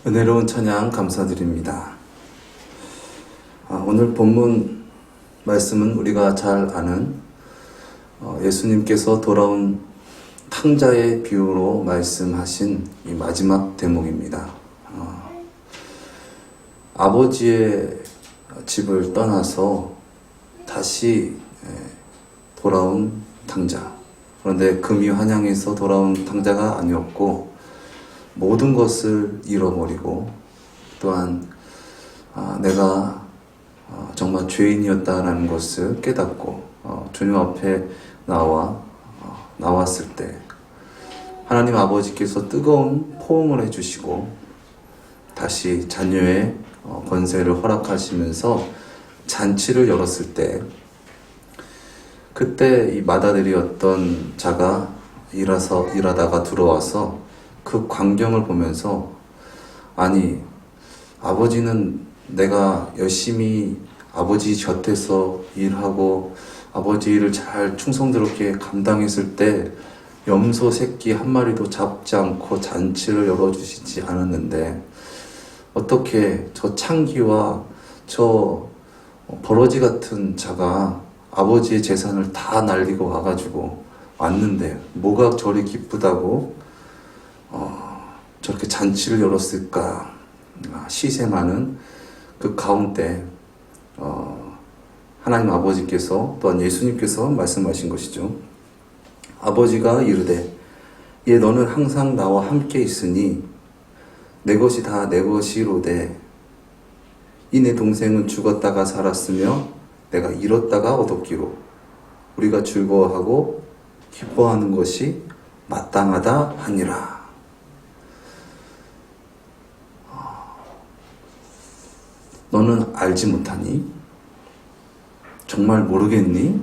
은혜로운 찬양 감사드립니다. 오늘 본문 말씀은 우리가 잘 아는 예수님께서 돌아온 탕자의 비유로 말씀하신 이 마지막 대목입니다. 아버지의 집을 떠나서 다시 돌아온 탕자. 그런데 금이 환향해서 돌아온 탕자가 아니었고 모든 것을 잃어버리고 또한 내가 정말 죄인이었다라는 것을 깨닫고 주님 앞에 나왔을 때 하나님 아버지께서 뜨거운 포옹을 해주시고 다시 자녀의 권세를 허락하시면서 잔치를 열었을 때 그때 이 맏아들이었던 자가 일하다가 들어와서 그 광경을 보면서 아니 아버지는 내가 열심히 아버지 곁에서 일하고 아버지 일을 잘 충성스럽게 감당했을 때 염소 새끼 한 마리도 잡지 않고 잔치를 열어주시지 않았는데 어떻게 저 창기와 저 버러지 같은 자가 아버지의 재산을 다 날리고 와가지고 왔는데 뭐가 저리 기쁘다고 저렇게 잔치를 열었을까 시샘하는 그 가운데 하나님 아버지께서 또한 예수님께서 말씀하신 것이죠. 아버지가 이르되 얘 너는 항상 나와 함께 있으니 내 것이 다 내 것이로되 이 내 동생은 죽었다가 살았으며 내가 잃었다가 얻었기로 우리가 즐거워하고 기뻐하는 것이 마땅하다 하니라. 너는 알지 못하니? 정말 모르겠니?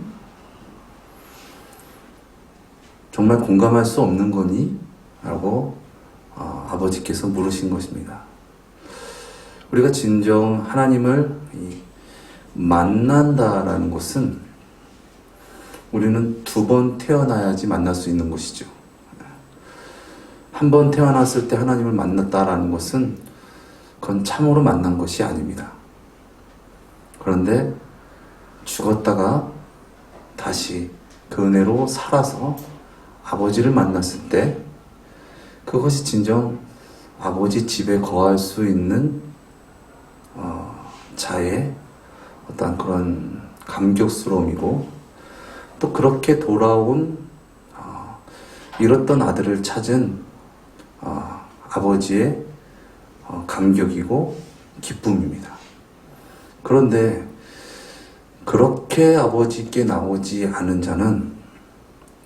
정말 공감할 수 없는 거니? 라고 아버지께서 물으신 것입니다. 우리가 진정 하나님을 만난다라는 것은 우리는 2번 태어나야지 만날 수 있는 것이죠. 한 번 태어났을 때 하나님을 만났다라는 것은 그건 참으로 만난 것이 아닙니다. 그런데 죽었다가 다시 그 은혜로 살아서 아버지를 만났을 때 그것이 진정 아버지 집에 거할 수 있는 자의 어떤 그런 감격스러움이고 또 그렇게 돌아온 잃었던 아들을 찾은 아버지의 감격이고 기쁨입니다. 그런데 그렇게 아버지께 나오지 않은 자는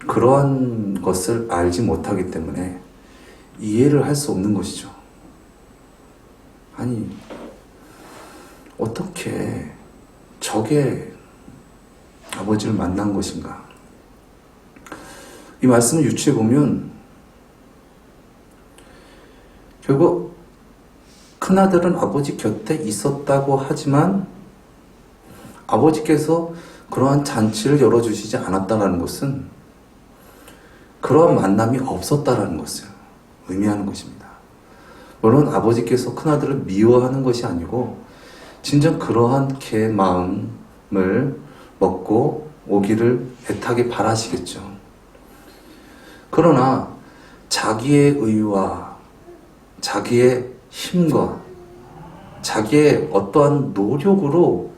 그러한 것을 알지 못하기 때문에 이해를 할 수 없는 것이죠. 아니 어떻게 저게 아버지를 만난 것인가? 이 말씀을 유추해 보면 결국 큰아들은 아버지 곁에 있었다고 하지만 아버지께서 그러한 잔치를 열어주시지 않았다는 것은 그러한 만남이 없었다는 것을 의미하는 것입니다. 물론 아버지께서 큰아들을 미워하는 것이 아니고 진정 그러한 개 마음을 먹고 오기를 애타게 바라시겠죠. 그러나 자기의 의와 자기의 힘과 자기의 어떠한 노력으로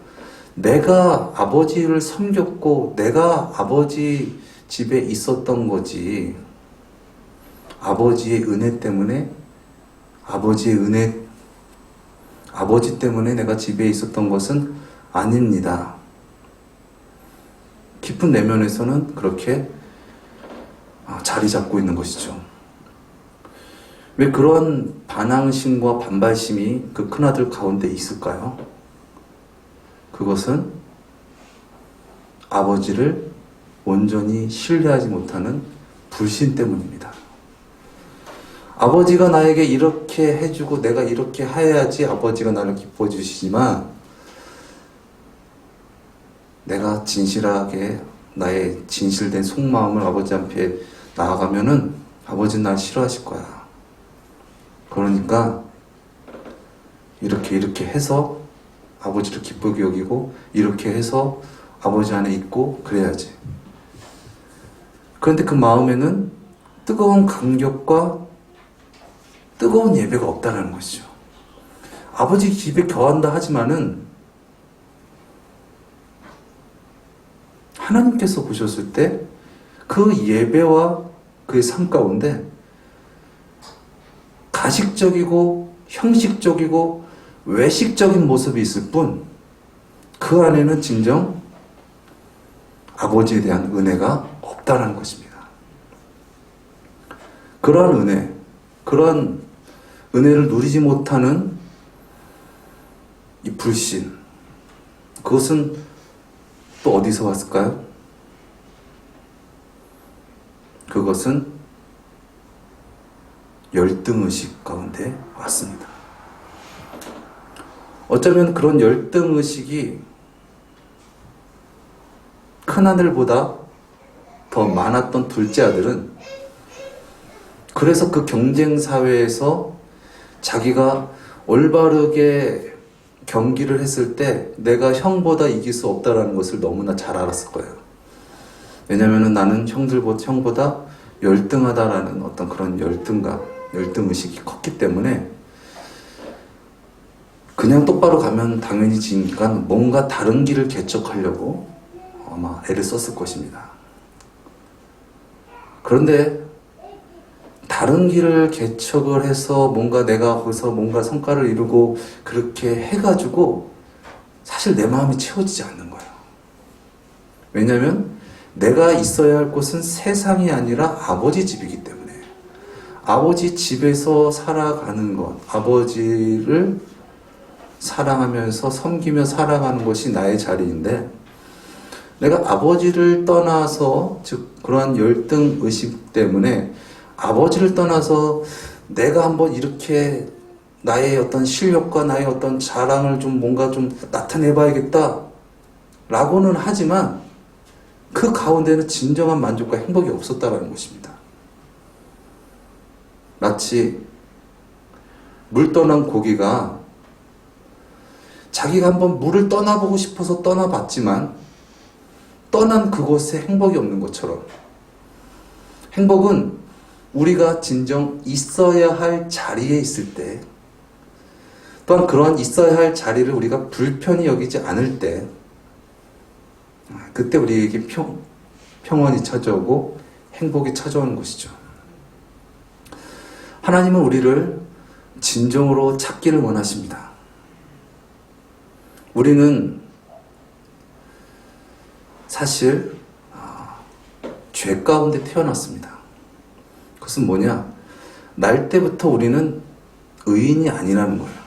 내가 아버지를 섬겼고 내가 아버지 집에 있었던 거지 아버지의 은혜 때문에 아버지 때문에 내가 집에 있었던 것은 아닙니다. 깊은 내면에서는 그렇게 자리 잡고 있는 것이죠. 왜 그런 반항심과 반발심이 그 큰아들 가운데 있을까요? 그것은 아버지를 온전히 신뢰하지 못하는 불신 때문입니다. 아버지가 나에게 이렇게 해주고 내가 이렇게 해야지 아버지가 나를 기뻐해 주시지만 내가 진실하게 나의 진실된 속마음을 아버지 앞에 나아가면은 아버지는 날 싫어하실 거야. 그러니까 이렇게 해서 아버지를 기쁘게 여기고 이렇게 해서 아버지 안에 있고 그래야지. 그런데 그 마음에는 뜨거운 감격과 뜨거운 예배가 없다는 것이죠. 아버지 집에 거한다 하지만은 하나님께서 보셨을 때 그 예배와 그의 삶 가운데 가식적이고 형식적이고 외식적인 모습이 있을 뿐 그 안에는 진정 아버지에 대한 은혜가 없다는 것입니다. 그러한 은혜를 누리지 못하는 이 불신, 그것은 또 어디서 왔을까요? 그것은 열등의식 가운데 왔습니다. 어쩌면 그런 열등의식이 큰아들보다 더 많았던 둘째 아들은 그래서 그 경쟁사회에서 자기가 올바르게 경기를 했을 때 내가 형보다 이길 수 없다는 것을 너무나 잘 알았을 거예요. 왜냐하면 나는 형보다 열등하다라는 어떤 그런 열등감, 열등의식이 컸기 때문에 그냥 똑바로 가면 당연히 지니까 뭔가 다른 길을 개척하려고 아마 애를 썼을 것입니다. 그런데 다른 길을 개척을 해서 뭔가 내가 거기서 뭔가 성과를 이루고 그렇게 해가지고 사실 내 마음이 채워지지 않는 거예요. 왜냐하면 내가 있어야 할 곳은 세상이 아니라 아버지 집이기 때문에 아버지 집에서 살아가는 것, 아버지를 사랑하면서 섬기며 살아가는 것이 나의 자리인데 내가 아버지를 떠나서 즉 그러한 열등의식 때문에 아버지를 떠나서 내가 한번 이렇게 나의 어떤 실력과 나의 어떤 자랑을 좀 뭔가 좀 나타내봐야겠다 라고는 하지만 그 가운데는 진정한 만족과 행복이 없었다는 것입니다. 마치 물 떠난 고기가 자기가 한번 물을 떠나보고 싶어서 떠나봤지만 떠난 그곳에 행복이 없는 것처럼 행복은 우리가 진정 있어야 할 자리에 있을 때 또한 그러한 있어야 할 자리를 우리가 불편히 여기지 않을 때 그때 우리에게 평온이 찾아오고 행복이 찾아오는 것이죠. 하나님은 우리를 진정으로 찾기를 원하십니다. 우리는 사실 죄 가운데 태어났습니다. 그것은 뭐냐? 날 때부터 우리는 의인이 아니라는 거예요.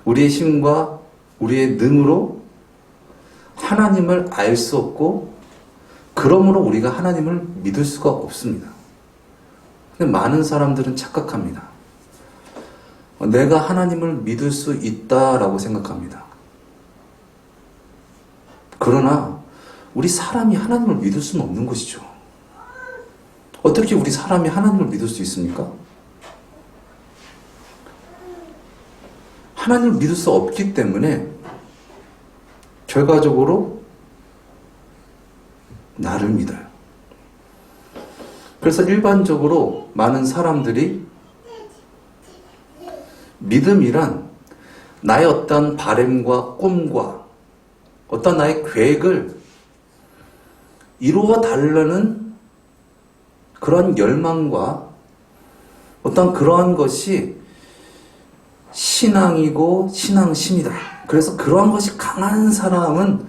우리의 힘과 우리의 능으로 하나님을 알 수 없고 그러므로 우리가 하나님을 믿을 수가 없습니다. 근데 많은 사람들은 착각합니다. 내가 하나님을 믿을 수 있다라고 생각합니다. 그러나 우리 사람이 하나님을 믿을 수는 없는 것이죠. 어떻게 우리 사람이 하나님을 믿을 수 있습니까? 하나님을 믿을 수 없기 때문에 결과적으로 나를 믿어요. 그래서 일반적으로 많은 사람들이 믿음이란 나의 어떤 바램과 꿈과 어떤 나의 계획을 이루어 달라는 그런 열망과 어떤 그러한 것이 신앙이고 신앙심이다. 그래서 그러한 것이 강한 사람은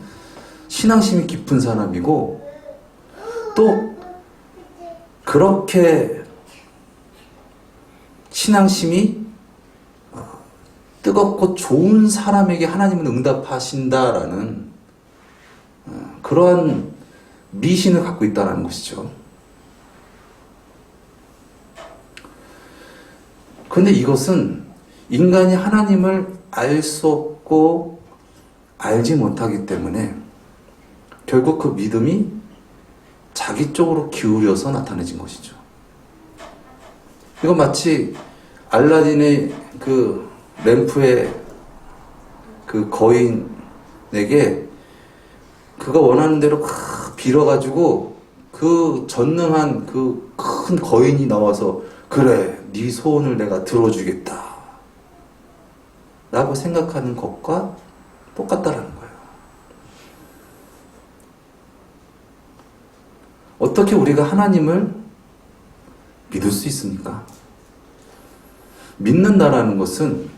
신앙심이 깊은 사람이고 또 그렇게 신앙심이 뜨겁고 좋은 사람에게 하나님은 응답하신다라는 그러한 미신을 갖고 있다는 것이죠. 그런데 이것은 인간이 하나님을 알 수 없고 알지 못하기 때문에 결국 그 믿음이 자기 쪽으로 기울여서 나타내진 것이죠. 이건 마치 알라딘의 그 램프의 그 거인에게 그가 원하는 대로 빌어가지고 그 전능한 그 큰 거인이 나와서 그래, 네 소원을 내가 들어주겠다 라고 생각하는 것과 똑같다라는 거예요. 어떻게 우리가 하나님을 믿을 수 있습니까? 믿는다라는 것은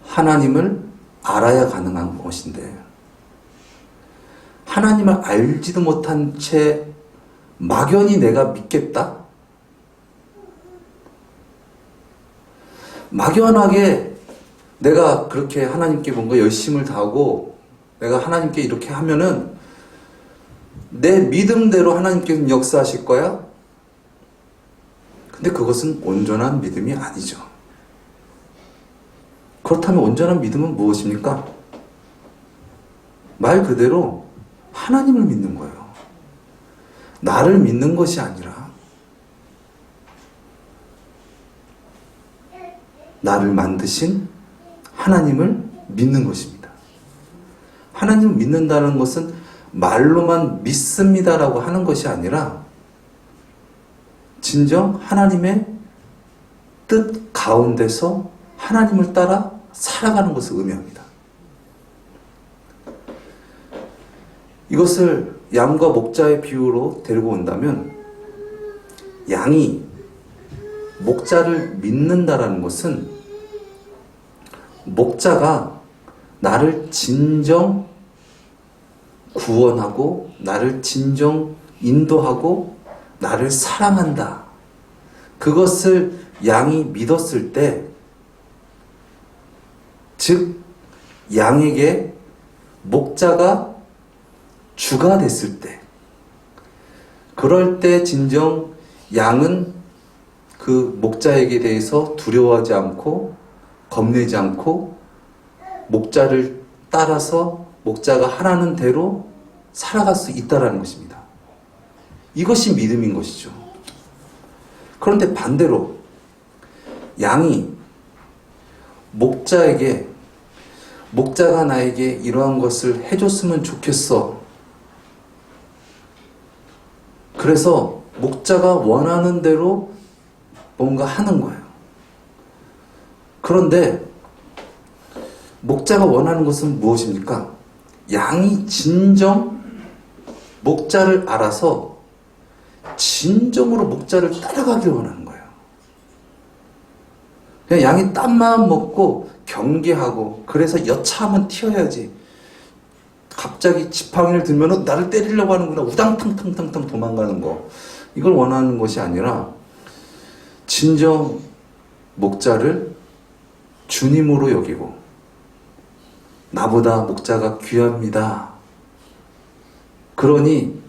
하나님을 알아야 가능한 것인데, 하나님을 알지도 못한 채 막연히 내가 믿겠다? 막연하게 내가 그렇게 하나님께 뭔가 열심을 다하고 내가 하나님께 이렇게 하면은 내 믿음대로 하나님께서는 역사하실 거야? 근데 그것은 온전한 믿음이 아니죠. 그렇다면 온전한 믿음은 무엇입니까? 말 그대로 하나님을 믿는 거예요. 나를 믿는 것이 아니라 나를 만드신 하나님을 믿는 것입니다. 하나님을 믿는다는 것은 말로만 믿습니다라고 하는 것이 아니라 진정 하나님의 뜻 가운데서 하나님을 따라 살아가는 것을 의미합니다. 이것을 양과 목자의 비유로 데리고 온다면, 양이 목자를 믿는다라는 것은 목자가 나를 진정 구원하고 나를 진정 인도하고 나를 사랑한다, 그것을 양이 믿었을 때, 즉 양에게 목자가 주가 됐을 때, 그럴 때 진정 양은 그 목자에게 대해서 두려워하지 않고 겁내지 않고 목자를 따라서 목자가 하라는 대로 살아갈 수 있다는 것입니다. 이것이 믿음인 것이죠. 그런데 반대로 양이 목자에게, 목자가 나에게 이러한 것을 해줬으면 좋겠어, 그래서 목자가 원하는 대로 뭔가 하는 거예요. 그런데 목자가 원하는 것은 무엇입니까? 양이 진정 목자를 알아서 진정으로 목자를 따라가길 원하는 거예요. 그냥 양이 딴 마음 먹고 경계하고, 그래서 여차하면 튀어야지, 갑자기 지팡이를 들면 나를 때리려고 하는구나, 우당탕탕탕탕 도망가는 거, 이걸 원하는 것이 아니라 진정 목자를 주님으로 여기고, 나보다 목자가 귀합니다, 그러니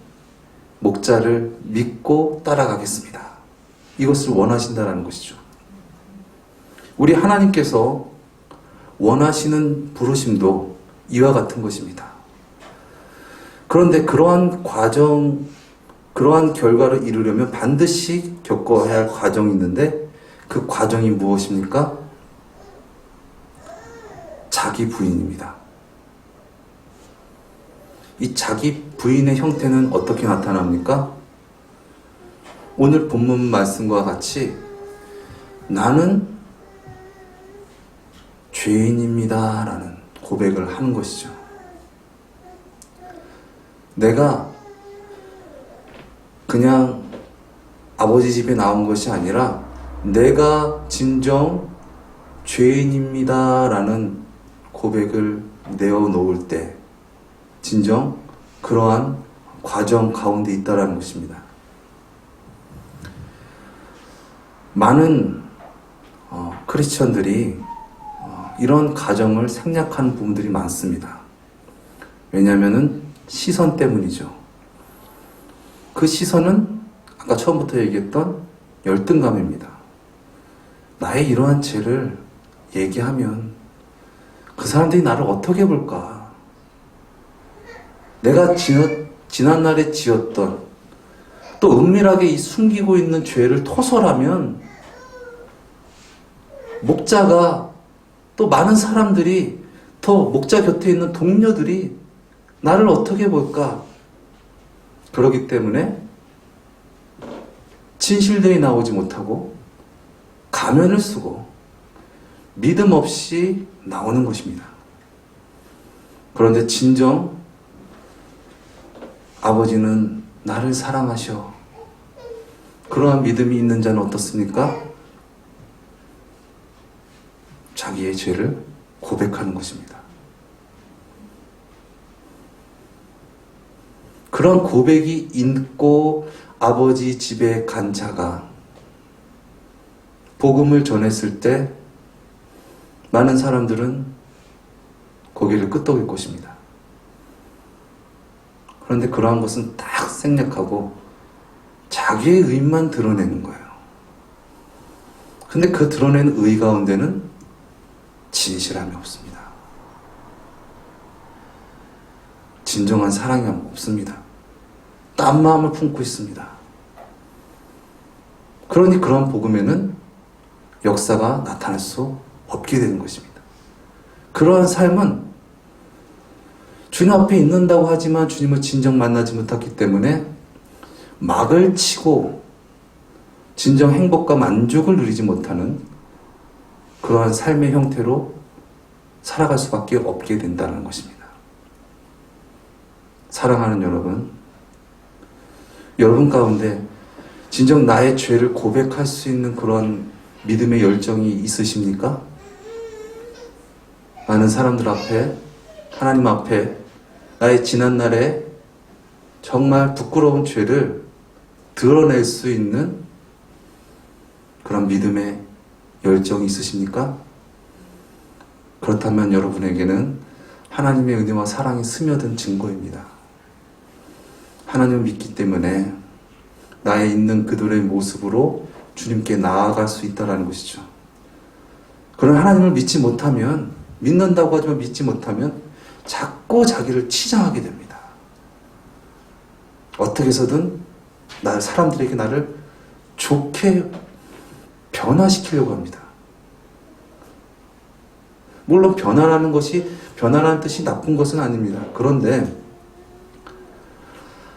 목자를 믿고 따라가겠습니다, 이것을 원하신다는 것이죠. 우리 하나님께서 원하시는 부르심도 이와 같은 것입니다. 그런데 그러한 과정, 그러한 결과를 이루려면 반드시 겪어야 할 과정이 있는데, 그 과정이 무엇입니까? 자기 부인입니다. 이 자기 부인의 형태는 어떻게 나타납니까? 오늘 본문 말씀과 같이 나는 죄인입니다 라는 고백을 하는 것이죠. 내가 그냥 아버지 집에 나온 것이 아니라 내가 진정 죄인입니다 라는 고백을 내어놓을 때 진정 그러한 과정 가운데 있다라는 것입니다. 많은 크리스천들이 이런 과정을 생략하는 부분들이 많습니다. 왜냐하면 시선 때문이죠. 그 시선은 아까 처음부터 얘기했던 열등감입니다. 나의 이러한 죄를 얘기하면 그 사람들이 나를 어떻게 볼까? 내가 지난날에 지었던, 또 은밀하게 숨기고 있는 죄를 토설하면 목자가 또 많은 사람들이 더 목자 곁에 있는 동료들이 나를 어떻게 볼까? 그렇기 때문에 진실들이 나오지 못하고 가면을 쓰고 믿음 없이 나오는 것입니다. 그런데 진정 아버지는 나를 사랑하셔. 그러한 믿음이 있는 자는 어떻습니까? 자기의 죄를 고백하는 것입니다. 그런 고백이 있고 아버지 집에 간 자가 복음을 전했을 때 많은 사람들은 고개를 끄덕일 것입니다. 그런데 그러한 것은 딱 생략하고 자기의 의만 드러내는 거예요. 근데 그 드러낸 의 가운데는 진실함이 없습니다. 진정한 사랑이 없습니다. 딴 마음을 품고 있습니다. 그러니 그런 복음에는 역사가 나타날 수 없게 되는 것입니다. 그러한 삶은 주님 앞에 있는다고 하지만 주님을 진정 만나지 못했기 때문에 막을 치고 진정 행복과 만족을 누리지 못하는 그러한 삶의 형태로 살아갈 수밖에 없게 된다는 것입니다. 사랑하는 여러분 가운데 진정 나의 죄를 고백할 수 있는 그런 믿음의 열정이 있으십니까? 많은 사람들 앞에, 하나님 앞에 나의 지난날에 정말 부끄러운 죄를 드러낼 수 있는 그런 믿음의 열정이 있으십니까? 그렇다면 여러분에게는 하나님의 은혜와 사랑이 스며든 증거입니다. 하나님을 믿기 때문에 나의 있는 그들의 모습으로 주님께 나아갈 수 있다는 것이죠. 그러나 하나님을 믿지 못하면, 믿는다고 하지만 믿지 못하면 자꾸 자기를 치장하게 됩니다. 어떻게 해서든 사람들에게 나를 좋게 변화시키려고 합니다. 물론 변화라는 뜻이 나쁜 것은 아닙니다. 그런데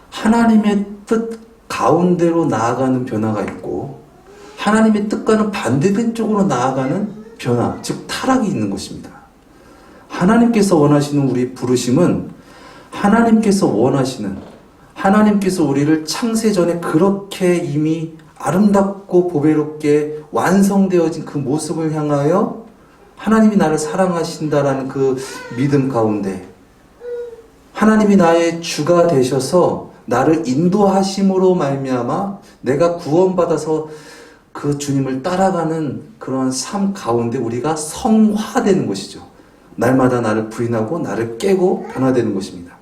하나님의 뜻 가운데로 나아가는 변화가 있고 하나님의 뜻과는 반대된 쪽으로 나아가는 변화, 즉 타락이 있는 것입니다. 하나님께서 원하시는 우리 부르심은 하나님께서 우리를 창세전에 그렇게 이미 아름답고 보배롭게 완성되어진 그 모습을 향하여 하나님이 나를 사랑하신다라는 그 믿음 가운데 하나님이 나의 주가 되셔서 나를 인도하심으로 말미암아 내가 구원받아서 그 주님을 따라가는 그런 삶 가운데 우리가 성화되는 것이죠. 날마다 나를 부인하고 나를 깨고 변화되는 것입니다.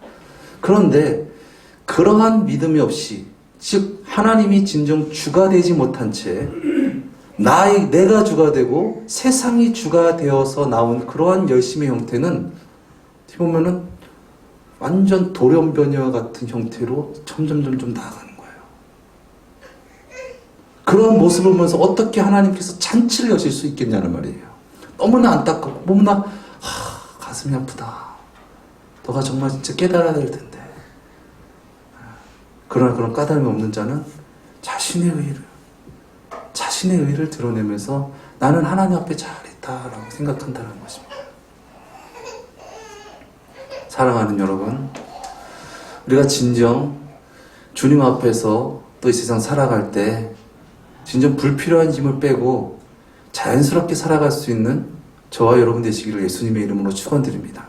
그런데 그러한 믿음이 없이, 즉 하나님이 진정 주가 되지 못한 채 내가 주가 되고 세상이 주가 되어서 나온 그러한 열심의 형태는 어떻게 보면은 완전 돌연변이와 같은 형태로 점점 나아가는 거예요. 그런 모습을 보면서 어떻게 하나님께서 잔치를 여실 수 있겠냐는 말이에요. 너무나 안타깝고 너무나 가슴이 아프다. 너가 정말 진짜 깨달아야 될 텐데. 그러나 그런 까다름이 없는 자는 자신의 의를 드러내면서 나는 하나님 앞에 잘했다라고 생각한다는 것입니다. 사랑하는 여러분, 우리가 진정 주님 앞에서 또 이 세상 살아갈 때 진정 불필요한 짐을 빼고 자연스럽게 살아갈 수 있는 저와 여러분 되시기를 예수님의 이름으로 축원드립니다.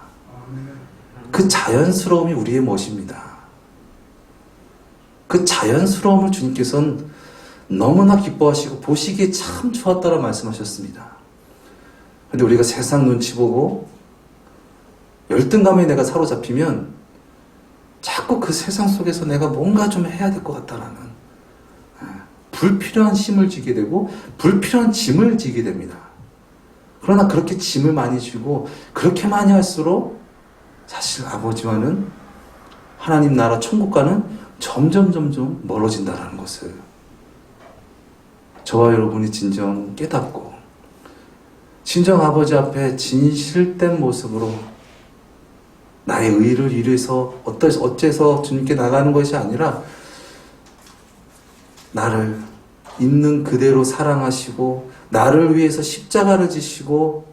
그 자연스러움이 우리의 멋입니다. 그 자연스러움을 주님께서는 너무나 기뻐하시고 보시기에 참 좋았다라고 말씀하셨습니다. 그런데 우리가 세상 눈치 보고 열등감에 내가 사로잡히면 자꾸 그 세상 속에서 내가 뭔가 좀 해야 될 것 같다라는 불필요한 힘을 지게 되고 불필요한 짐을 지게 됩니다. 그러나 그렇게 짐을 많이 지고 그렇게 많이 할수록 사실 아버지와는 하나님 나라 천국과는 점점 멀어진다는 것을 저와 여러분이 진정 깨닫고 진정 아버지 앞에 진실된 모습으로 나의 의를 위해서 어째서 주님께 나가는 것이 아니라 나를 있는 그대로 사랑하시고 나를 위해서 십자가를 지시고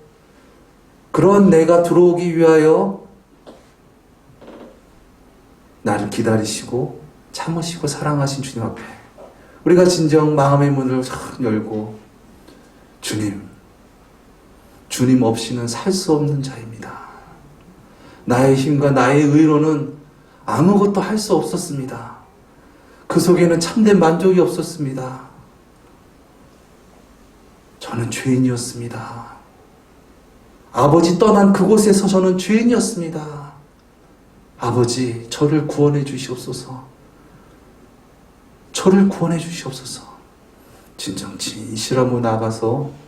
그런 내가 들어오기 위하여 나를 기다리시고 참으시고 사랑하신 주님 앞에 우리가 진정 마음의 문을 열고 주님 없이는 살 수 없는 자입니다. 나의 힘과 나의 의로는 아무것도 할 수 없었습니다. 그 속에는 참된 만족이 없었습니다. 저는 죄인이었습니다. 아버지 떠난 그곳에서 저는 죄인이었습니다. 아버지, 저를 구원해 주시옵소서. 저를 구원해 주시옵소서. 진정 진실함으로 나가서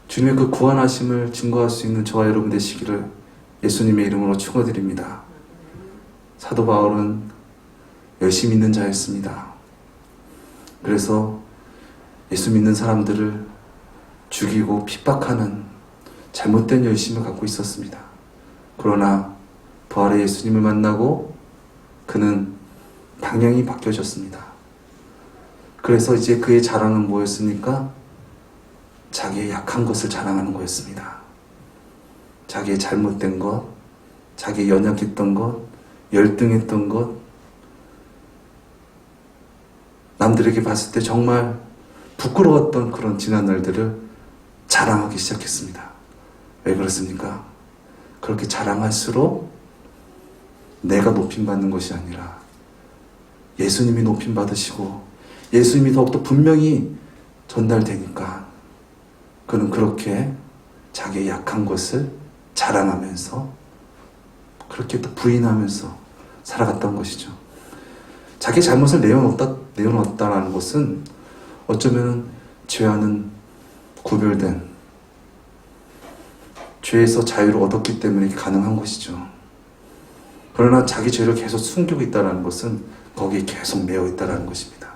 주님의 그 구원하심을 증거할 수 있는 저와 여러분 되시기를 예수님의 이름으로 축원드립니다. 사도 바울은 열심히 믿는 자였습니다. 그래서 예수 믿는 사람들을 죽이고 핍박하는 잘못된 열심을 갖고 있었습니다. 그러나 부활의 예수님을 만나고 그는 방향이 바뀌어졌습니다. 그래서 이제 그의 자랑은 뭐였습니까? 자기의 약한 것을 자랑하는 거였습니다. 자기의 잘못된 것, 자기의 연약했던 것, 열등했던 것, 남들에게 봤을 때 정말 부끄러웠던 그런 지난 날들을 자랑하기 시작했습니다. 왜 그렇습니까? 그렇게 자랑할수록 내가 높임받는 것이 아니라 예수님이 높임받으시고 예수님이 더욱더 분명히 전달되니까 그는 그렇게 자기의 약한 것을 자랑하면서 그렇게 또 부인하면서 살아갔던 것이죠. 자기 잘못을 내어놓았다는 것은 어쩌면 죄와는 구별된 죄에서 자유를 얻었기 때문에 가능한 것이죠. 그러나 자기 죄를 계속 숨기고 있다는 것은 거기에 계속 매여 있다는 것입니다.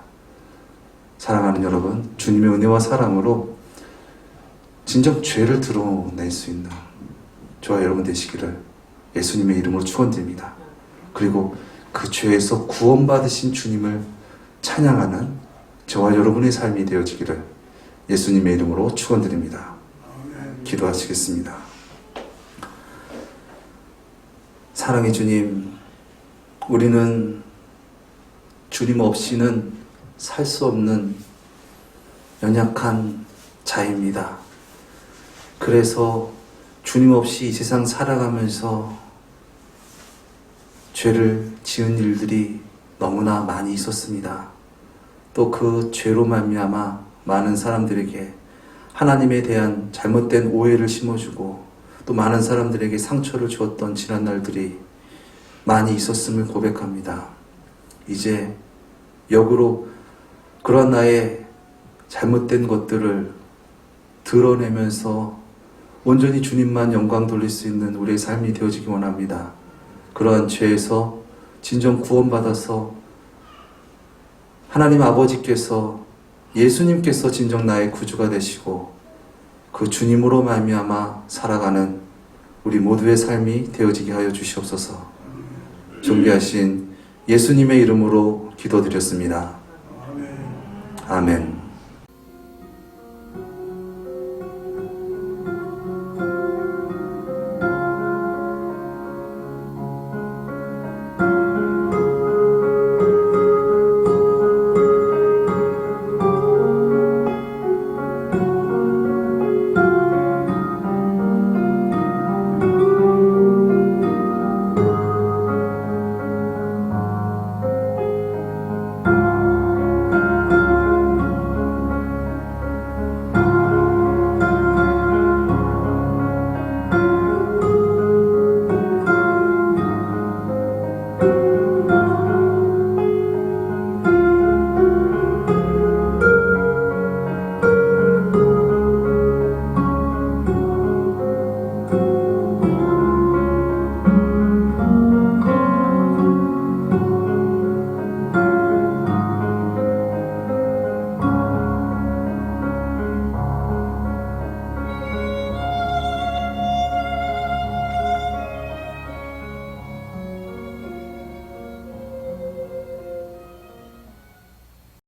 사랑하는 여러분, 주님의 은혜와 사랑으로 진정 죄를 드러낼 수 있는 저와 여러분 되시기를 예수님의 이름으로 축원드립니다. 그리고 그 죄에서 구원받으신 주님을 찬양하는 저와 여러분의 삶이 되어지기를 예수님의 이름으로 축원드립니다. 기도하시겠습니다. 사랑의 주님, 우리는 주님 없이는 살 수 없는 연약한 자입니다. 그래서 주님 없이 이 세상 살아가면서 죄를 지은 일들이 너무나 많이 있었습니다. 또 그 죄로 말미암아 많은 사람들에게 하나님에 대한 잘못된 오해를 심어주고 또 많은 사람들에게 상처를 주었던 지난 날들이 많이 있었음을 고백합니다. 이제 역으로 그런 나의 잘못된 것들을 드러내면서 온전히 주님만 영광 돌릴 수 있는 우리의 삶이 되어지기 원합니다. 그러한 죄에서 진정 구원받아서 하나님 아버지께서 예수님께서 진정 나의 구주가 되시고 그 주님으로 말미암아 살아가는 우리 모두의 삶이 되어지게 하여 주시옵소서. 존귀하신 예수님의 이름으로 기도드렸습니다. 아멘.